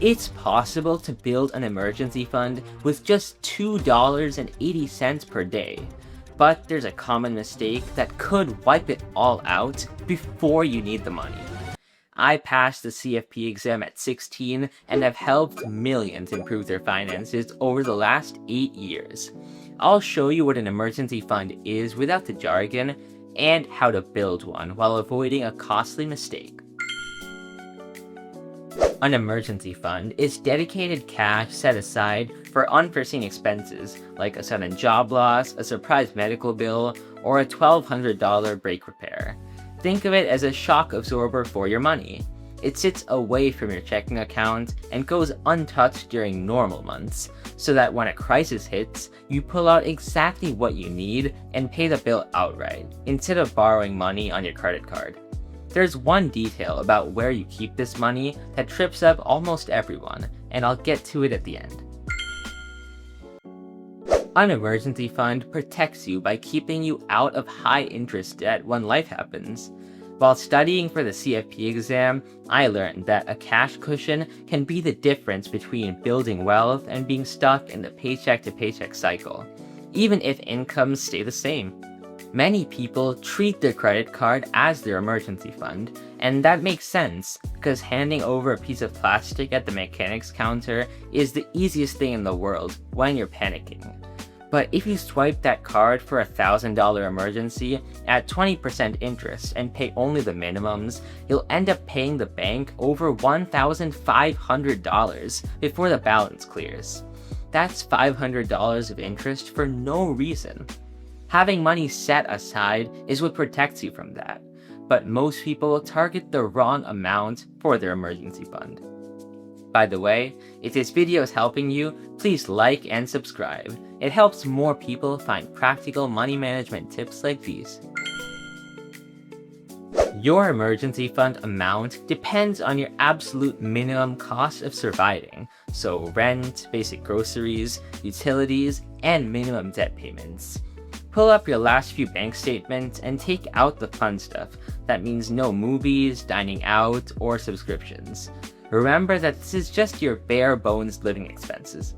It's possible to build an emergency fund with just $2.80 per day, but there's a common mistake that could wipe it all out before you need the money. I passed the CFP exam at 16 and have helped millions improve their finances over the last 8 years. I'll show you what an emergency fund is without the jargon and how to build one while avoiding a costly mistake. An emergency fund is dedicated cash set aside for unforeseen expenses like a sudden job loss, a surprise medical bill, or a $1,200 brake repair. Think of it as a shock absorber for your money. It sits away from your checking account and goes untouched during normal months, so that when a crisis hits, you pull out exactly what you need and pay the bill outright, instead of borrowing money on your credit card. There's one detail about where you keep this money that trips up almost everyone, and I'll get to it at the end. An emergency fund protects you by keeping you out of high-interest debt when life happens. While studying for the CFP exam, I learned that a cash cushion can be the difference between building wealth and being stuck in the paycheck-to-paycheck cycle, even if incomes stay the same. Many people treat their credit card as their emergency fund, and that makes sense, because handing over a piece of plastic at the mechanics counter is the easiest thing in the world when you're panicking. But if you swipe that card for a $1,000 emergency at 20% interest and pay only the minimums, you'll end up paying the bank over $1,500 before the balance clears. That's $500 of interest for no reason. Having money set aside is what protects you from that, but most people will target the wrong amount for their emergency fund. By the way, if this video is helping you, please like and subscribe. It helps more people find practical money management tips like these. Your emergency fund amount depends on your absolute minimum cost of surviving, so rent, basic groceries, utilities, and minimum debt payments. Pull up your last few bank statements and take out the fun stuff. That means no movies, dining out, or subscriptions. Remember that this is just your bare bones living expenses.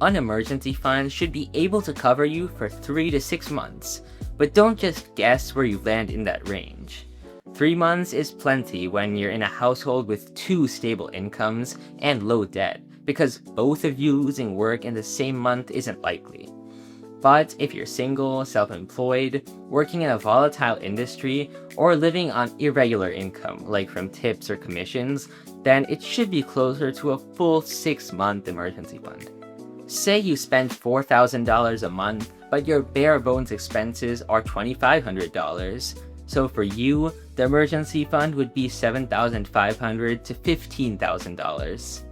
An emergency fund should be able to cover you for 3 to 6 months, but don't just guess where you land in that range. 3 months is plenty when you're in a household with 2 stable incomes and low debt, because both of you losing work in the same month isn't likely. But if you're single, self-employed, working in a volatile industry, or living on irregular income, like from tips or commissions, then it should be closer to a full 6-month emergency fund. Say you spend $4,000 a month, but your bare bones expenses are $2,500. So for you, the emergency fund would be $7,500 to $15,000.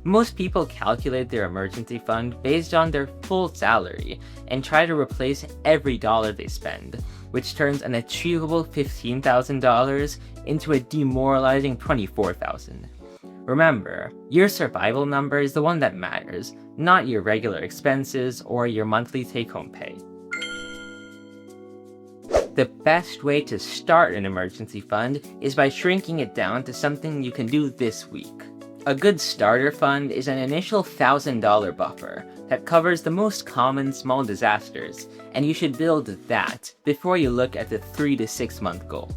Most people calculate their emergency fund based on their full salary and try to replace every dollar they spend, which turns an achievable $15,000 into a demoralizing $24,000. Remember, your survival number is the one that matters, not your regular expenses or your monthly take-home pay. The best way to start an emergency fund is by shrinking it down to something you can do this week. A good starter fund is an initial $1,000 buffer that covers the most common small disasters, and you should build that before you look at the 3 to 6 month goal.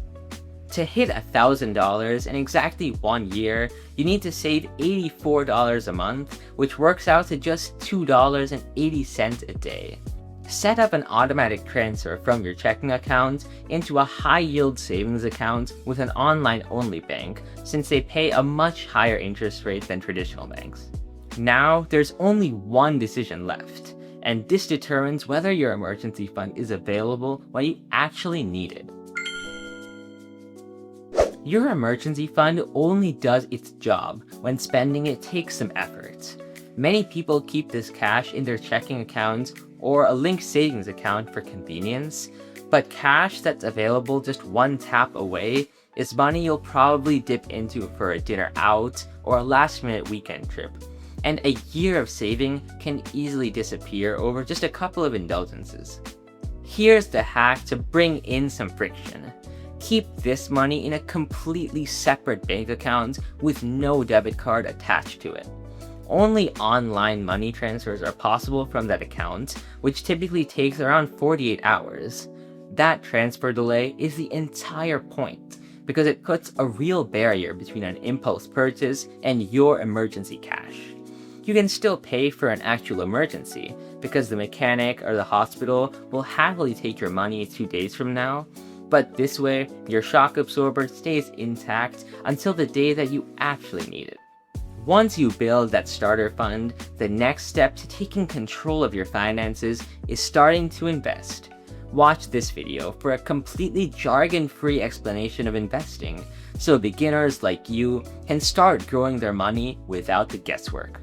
To hit $1,000 in exactly 1 year, you need to save $84 a month, which works out to just $2.80 a day. Set up an automatic transfer from your checking account into a high-yield savings account with an online-only bank, since they pay a much higher interest rate than traditional banks. Now, there's only one decision left, and this determines whether your emergency fund is available when you actually need it. Your emergency fund only does its job when spending it takes some effort. Many people keep this cash in their checking account or a linked savings account for convenience, but cash that's available just one tap away is money you'll probably dip into for a dinner out or a last-minute weekend trip, and a year of saving can easily disappear over just a couple of indulgences. Here's the hack to bring in some friction. Keep this money in a completely separate bank account with no debit card attached to it. Only online money transfers are possible from that account, which typically takes around 48 hours. That transfer delay is the entire point, because it puts a real barrier between an impulse purchase and your emergency cash. You can still pay for an actual emergency, because the mechanic or the hospital will happily take your money 2 days from now, but this way, your shock absorber stays intact until the day that you actually need it. Once you build that starter fund, the next step to taking control of your finances is starting to invest. Watch this video for a completely jargon-free explanation of investing, so beginners like you can start growing their money without the guesswork.